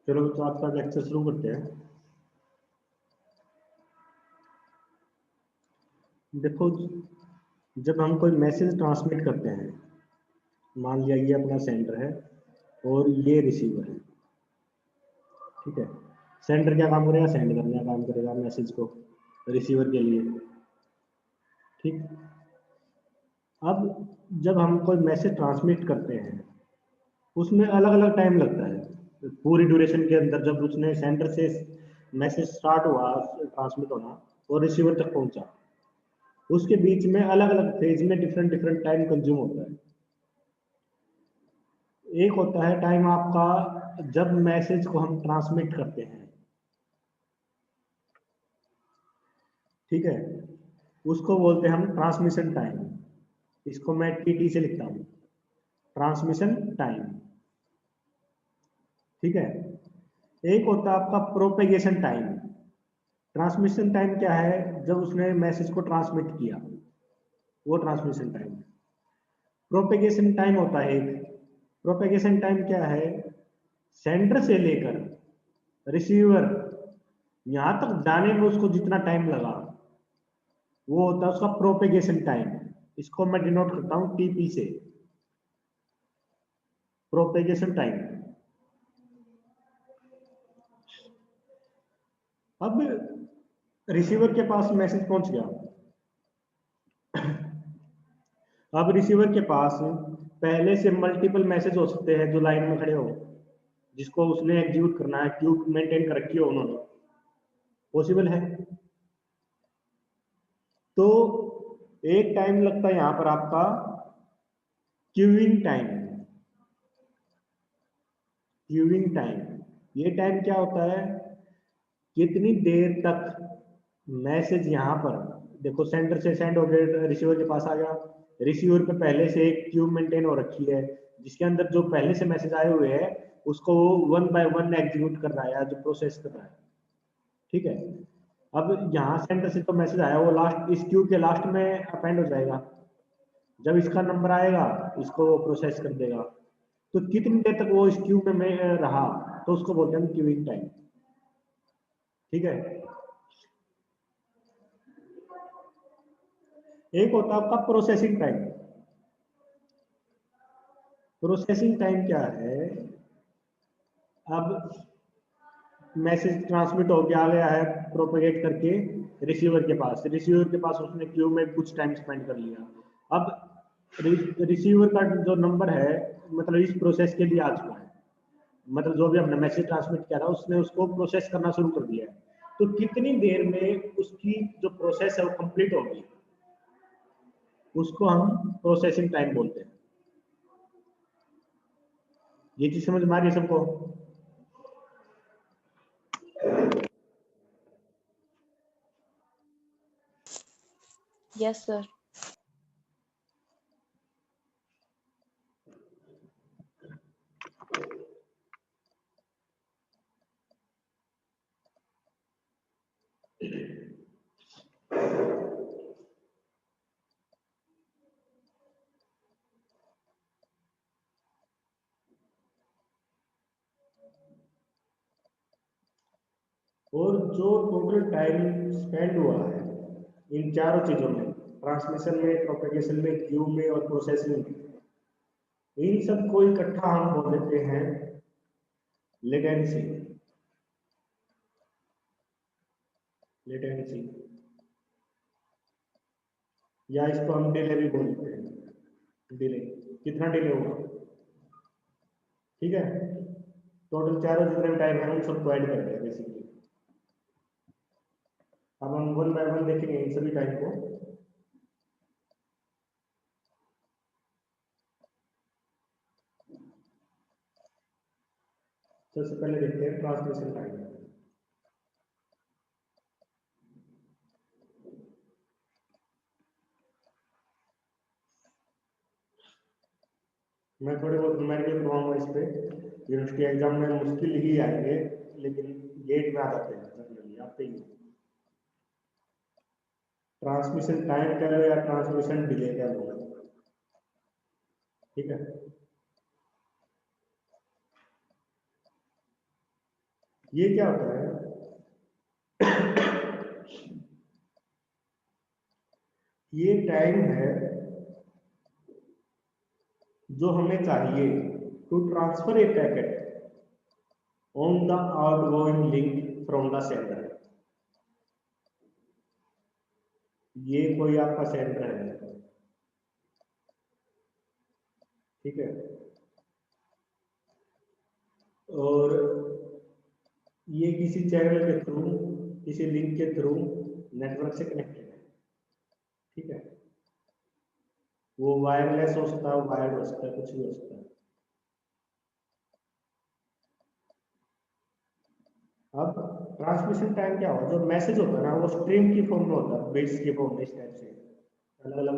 चलो तो आज का लेक्चर शुरू करते हैं। देखो, जब हम कोई मैसेज ट्रांसमिट करते हैं, मान लिया ये अपना सेंडर है और ये रिसीवर है, ठीक है। सेंडर क्या काम करेगा? सेंड करने का काम करेगा मैसेज को रिसीवर के लिए, ठीक। अब जब हम कोई मैसेज ट्रांसमिट करते हैं उसमें अलग अलग टाइम लगता है। पूरी ड्यूरेशन के अंदर जब उसने सेंडर से मैसेज स्टार्ट हुआ ट्रांसमिट होना और रिसीवर तक पहुंचा, उसके बीच में अलग अलग फेज में डिफरेंट डिफरेंट टाइम कंज्यूम होता है। एक होता है टाइम आपका जब मैसेज को हम ट्रांसमिट करते हैं, ठीक है, उसको बोलते हैं हम ट्रांसमिशन टाइम। इसको मैं टीटी से लिखता हूँ, ट्रांसमिशन टाइम, ठीक है। एक होता है आपका प्रोपेगेशन टाइम। ट्रांसमिशन टाइम क्या है? जब उसने मैसेज को ट्रांसमिट किया, वो ट्रांसमिशन टाइम है। प्रोपेगेशन टाइम होता है एक। प्रोपेगेशन टाइम क्या है? सेंडर से लेकर रिसीवर यहां तक जाने में उसको जितना टाइम लगा, वो होता है उसका प्रोपेगेशन टाइम। इसको मैं डिनोट करता हूं टीपी से, प्रोपेगेशन टाइम। अब रिसीवर के पास मैसेज पहुंच गया। अब रिसीवर के पास पहले से मल्टीपल मैसेज हो सकते हैं जो लाइन में खड़े हो, जिसको उसने एग्जीक्यूट करना है, क्यू मेंटेन कर रखी हो उन्होंने, पॉसिबल है। तो एक टाइम लगता है यहां पर आपका क्यूइंग टाइम। क्यूइंग टाइम, ये टाइम क्या होता है? कितनी देर तक मैसेज यहां पर, देखो सेंडर से सेंड हो गया, रिसीवर के पास आ गया। रिसीवर पे पहले से एक क्यू मेंटेन हो रखी है, जिसके अंदर जो पहले से मैसेज आए हुए हैं उसको वो वन बाय वन एग्जीक्यूट कर रहा है, जो प्रोसेस कर रहा है, ठीक है। अब यहाँ सेंटर से तो मैसेज आया, वो लास्ट इस क्यू के लास्ट में अपेंड हो जाएगा। जब इसका नंबर आएगा इसको वो प्रोसेस कर देगा। तो कितनी देर तक वो इस क्यू में रहा, तो उसको बोलते हैं क्यूइंग टाइम, ठीक है। एक होता है आपका प्रोसेसिंग टाइम। प्रोसेसिंग टाइम क्या है? अब मैसेज ट्रांसमिट हो गया, आ गया है प्रोपेगेट करके रिसीवर के पास। रिसीवर के पास उसने क्यू में कुछ टाइम स्पेंड कर लिया। अब रिसीवर का जो नंबर है, मतलब इस प्रोसेस के लिए आ चुका है, मतलब जो भी हमने मैसेज ट्रांसमिट किया था उसने उसको प्रोसेस करना शुरू कर दिया है। तो कितनी देर में उसकी जो प्रोसेस है वो कंप्लीट होगी, उसको हम प्रोसेसिंग टाइम बोलते हैं। ये चीज समझ में आ रही है सबको? Yes sir. और जो टोटल टाइम स्पेंड हुआ है इन चारों चीजों में, ट्रांसमिशन में, प्रोपेगेशन में, क्यू में और प्रोसेसिंग में, इन सबको इकट्ठा हम बोल देते हैं लेटेंसी। लेटेंसी, या इसको हम डिले भी बोलते हैं। डिले, कितना डिले होगा, ठीक है। टोटल चारों जितने टाइम है उन सबको ऐड करते हैं बेसिकली। अब हम वन बाय वन देखेंगे इन सभी टाइम को। सबसे पहले देखते हैं ट्रांसमिशन टाइम। मैं थोड़े बहुत न्यूमेरिकल करवाऊंगा इस पे। यूनिवर्सिटी एग्जाम में मुश्किल ही आएंगे, लेकिन गेट में आ जाते हैं, जनरली आते ही। ट्रांसमिशन टाइम कह लो या ट्रांसमिशन डिले कह लो, ठीक है। ये क्या होता है, ये टाइम है जो हमें चाहिए to transfer a packet on the outgoing link from the sender. ये कोई आपका सेंडर है, ठीक है, और ये किसी चैनल के थ्रू, किसी लिंक के थ्रू नेटवर्क से कनेक्टेड है, ठीक है। वो वायरलेस हो सकता है, वायर्ड हो सकता है, कुछ भी हो सकता है। अब ट्रांसमिशन टाइम क्या होगा, जो मैसेज होता है ना वो स्ट्रीम की फॉर्म में होता है, बिट्स की फॉर्म में, इस टाइप से अलग अलग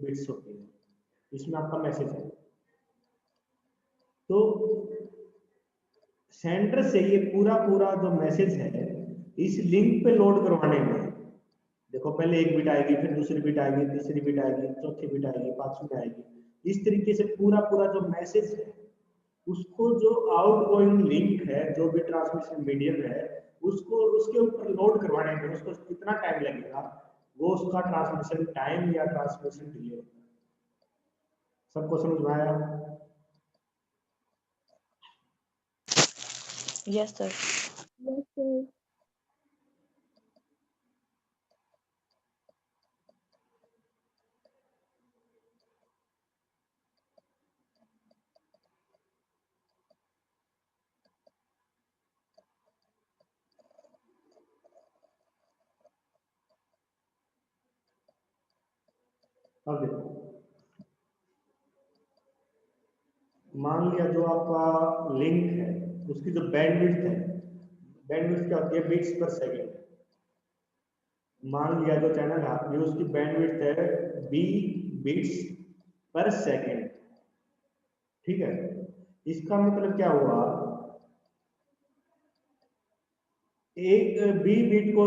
बिट्स होती है, इसमें आपका मैसेज है। तो सेंटर से ये पूरा पूरा जो मैसेज है इस लिंक पे लोड करवाने में, देखो पहले एक बिट आएगी, फिर दूसरी बिट आएगी, तीसरी बिट आएगी, चौथी बिट आएगी, पांचवी आएगी, इस तरीके से पूरा पूरा जो मैसेज है उसको, जो आउटगोइंग लिंक है, जो भी ट्रांसमिशन मीडियम है, उसको उसके ऊपर लोड करवाने में उसको कितना टाइम लगेगा, वो उसका ट्रांसमिशन टाइम या ट्रांसमिशन डिले होता है। सबको समझ में आया? Yes, sir. Yes, sir. अब देखो, मान लिया जो आपका लिंक है उसकी जो बैंडविड्थ है, बैंडविड्थ क्या होती है, बिट्स पर सेकंड। मान लिया जो चैनल है आपकी उसकी बैंडविड्थ है बी बिट्स पर सेकंड, ठीक है। इसका मतलब क्या हुआ, एक बी बिट को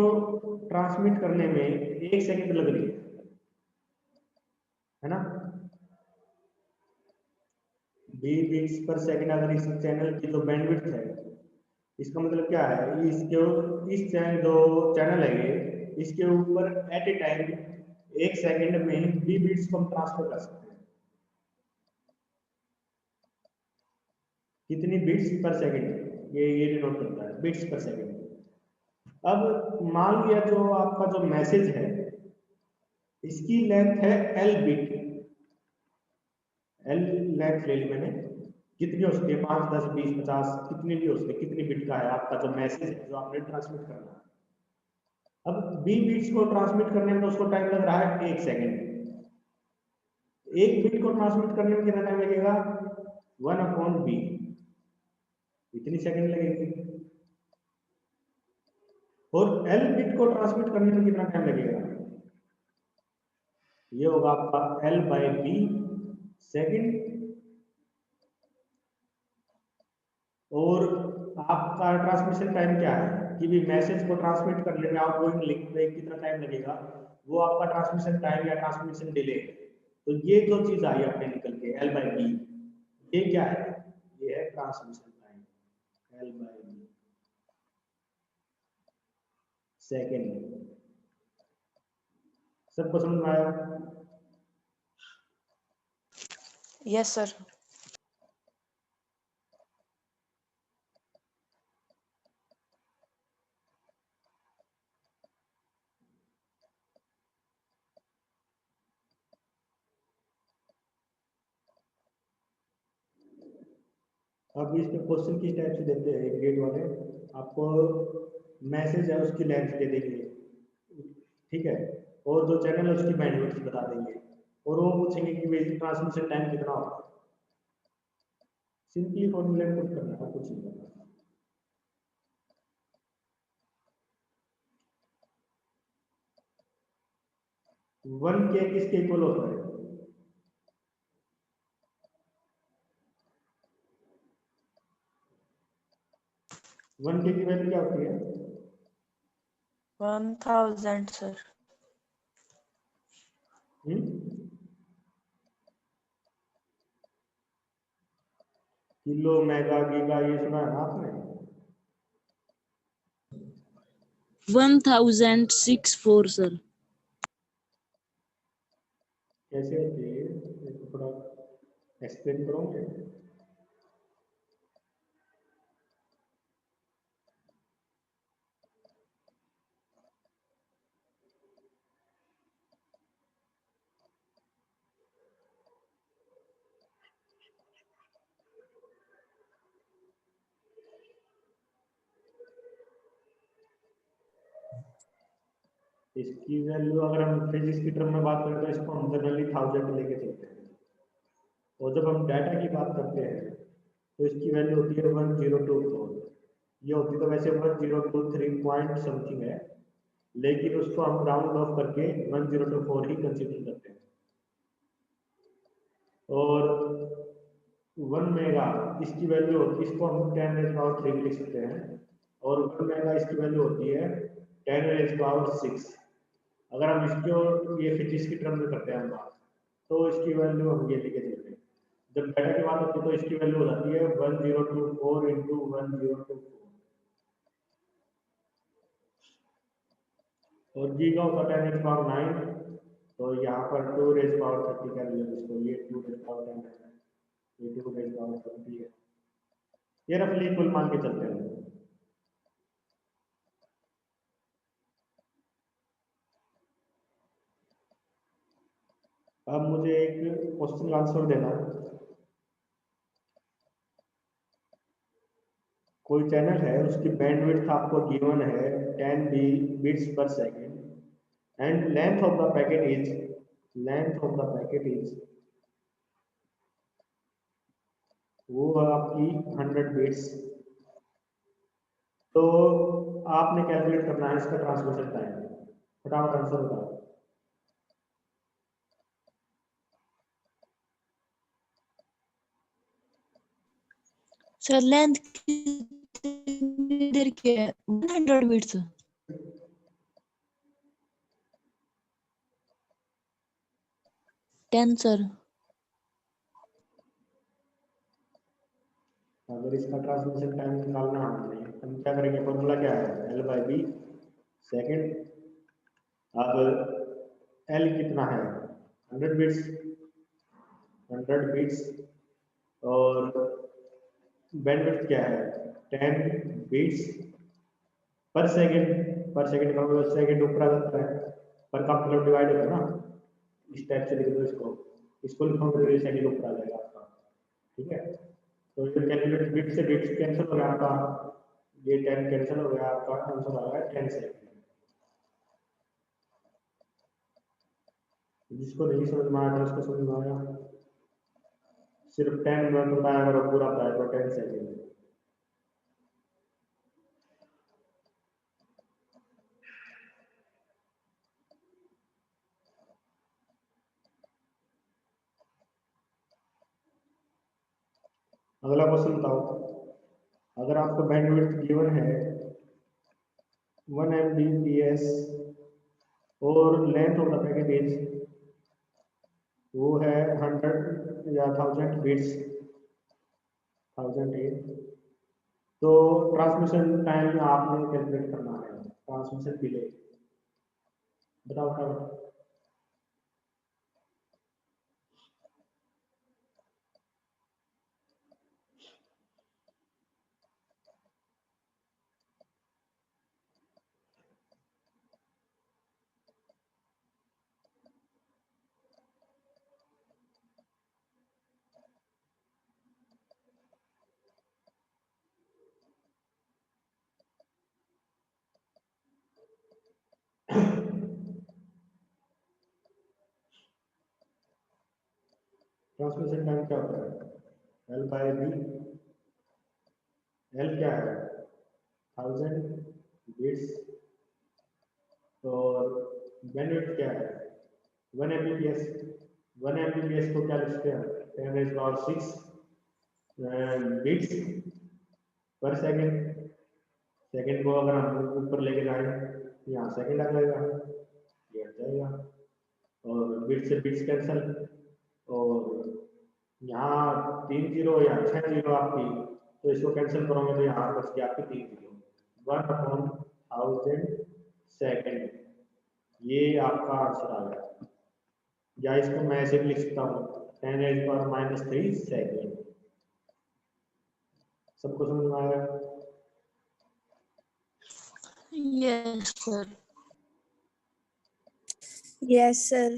ट्रांसमिट करने में 1 सेकंड लग रही है ना। बी बिट्स पर सेकंड अगर इस चैनल की जो बैंडविड्थ है, इसका मतलब क्या है, इसके इस चैनल जो चैनल है ये, इसके ऊपर एट ए टाइम 1 सेकंड में बी बिट्स को हम ट्रांसफर कर सकते हैं। कितनी बिट्स पर सेकंड, ये डिनोट करता है बिट्स पर सेकंड। अब मान लिया जो आपका जो मैसेज है इसकी लेंथ है एल बिट, एल लेंथ ले ली मैंने, कितनी हो सकती है, 5, 10, 20, 50, कितनी भी हो सकती है, कितनी बिट का है आपका जो मैसेज है जो आपने ट्रांसमिट करना है। अब बी बिट्स को ट्रांसमिट करने में उसको टाइम लग रहा है 1 सेकंड। एक बिट को ट्रांसमिट करने में कितना टाइम लगेगा, 1/b, इतनी सेकंड लगेगी। और एल बिट को ट्रांसमिट करने में कितना टाइम लगेगा, ये होगा आपका L/b सेकंड। और आपका ट्रांसमिशन टाइम क्या है कि भी मैसेज को ट्रांसमिट करने में आउटगोइंग लिंक पे कितना टाइम लगेगा, वो आपका ट्रांसमिशन टाइम या ट्रांसमिशन डिले। तो ये जो चीज आई अपने निकल के L/b, ये क्या है, ये है ट्रांसमिशन टाइम L/b सेकेंड। सबको समझ में आया? Yes, sir. अब इसमें क्वेश्चन किस टाइप से देते हैं, ग्रेड वाले आपको मैसेज है उसकी लेंथ दे देंगे, ठीक है, और जो चैनल है उसकी बैंडविड्थ बता देंगे, और वो पूछेंगे कि भाई ट्रांसमिशन टाइम कितना होगा। सिंपली फॉर्मूला पुट करना है, कुछ नहीं करना। 1K किसके इक्वल होता है, 1K की वैल्यू क्या होती है, 1000, sir. किलो, मेगा, गीगा, ये सुना है ना आपने? 1064 सर। कैसे होती है ये तो थोड़ा एक्सप्लेन करोगे? इसकी वैल्यू अगर हम फिजिक्स की टर्म में बात करें तो इसको हम जनरली 1000 लेके चलते हैं, और जब हम डाटा की बात करते हैं तो इसकी वैल्यू होती है 1024। ये होती तो वैसे 1023 पॉइंट समथिंग है, लेकिन उसको हम राउंड ऑफ करके 1024 ही कंसीडर करते हैं। और 1 मेगा इसकी वैल्यू होती है, इसको हम 10⁻³ लिख सकते हैं, और 1 मेगा इसकी वैल्यू होती है 10⁻6। अगर हम इसको ये फिजिक्स की टर्म में करते हैं हम बात, तो इसकी वैल्यू हम ये लेके चलते हैं। जब डाटा की बात होती है तो इसकी वैल्यू हो जाती है 1024 इंटू 1024, और जी का होता है 10⁻9। तो यहाँ पर 2⁻30 का लिया इसको, ये 2⁻10 है, ये 2⁻70 है। ये रफली कुल मान के चलते हैं। अब मुझे एक क्वेश्चन का आंसर देना है। कोई चैनल है, उसकी बैंडविड्थ आपको गिवन है 10 बिट्स पर second, and length of the packet is वो है आपकी 100 बिट्स। तो आपने कैलकुलेट करना है इसका ट्रांसमिशन टाइम। फटाफट आंसर बताओ। सर लेंथ कितनी देर की है? 100 बिट्स। 10 सर। अगर इसका ट्रांसमिशन टाइम निकालना है हम क्या करेंगे? फॉर्मूला क्या है? L/B second. अब L कितना है? 100 बिट्स, 100 बिट्स, और बैंडविड्थ क्या है? 10 बिट्स पर सेकेंड। पर सेकेंड का मतलब सेकेंड ऊपर आ जाता है, पर का मतलब डिवाइड होता है ना, इस टाइप से लिख दो इसको लिखोगे तो ये सेकेंड ऊपर आ जाएगा आपका। ठीक है, तो ये कैलकुलेट बिट से बिट्स कैंसिल हो गया आपका, ये 10 कैंसिल हो गया, आपका आंसर आ गया 10 सेकेंड। जिसको नहीं समझ में आया था उसको समझ में आया। सिर्फ 10 मिनट होता है अगर पूरा आता है तो 10 सेकेंड। अगला क्वेश्चन बताओ। अगर आपको बैंडविड्थ गिवन है 1 Mbps और length of the packet is वो है 100 या 1000 बिट्स, 1000 है, तो ट्रांसमिशन टाइम आपने कैलकुलेट करना है। ट्रांसमिशन डिले बताओ बताओ। ट्रांसमिशन टाइम क्या होता है? L/B। L क्या है? 1000 बिट्स, और बैंडविड्थ क्या है? 1 Mbps। 1 Mbps को क्या लिखते हैं? 10⁻6 बिट्स पर सेकेंड। सेकेंड को अगर हम ऊपर लेके जाएं यहाँ सेकेंड आ जाएगा, ये हट जाएगा, और बिट से बिट्स कैंसिल, और यहाँ 3 जीरो या 6 जीरो आपकी, तो इसको कैंसिल करोगे तो यहाँ बच गया आपकी 3 जीरो। 1/1000 सेकंड, ये आपका आंसर आ गया। या इसको मैं ऐसे भी लिख सकता हूँ 10⁻³ सेकंड। सबको समझ में आया? Yes, sir. Yes, sir.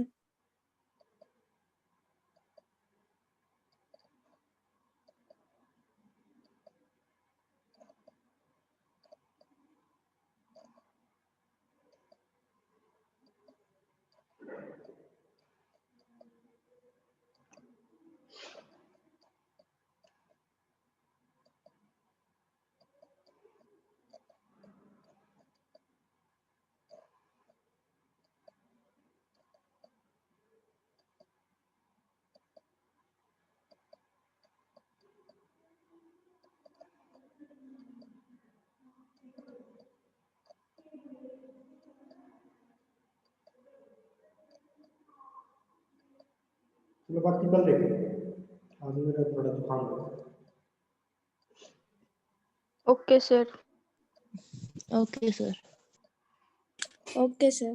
चलो बाकी कल देखेंगे, अभी मेरा थोड़ा जुकाम है। Okay, sir. Okay, sir. Okay, sir.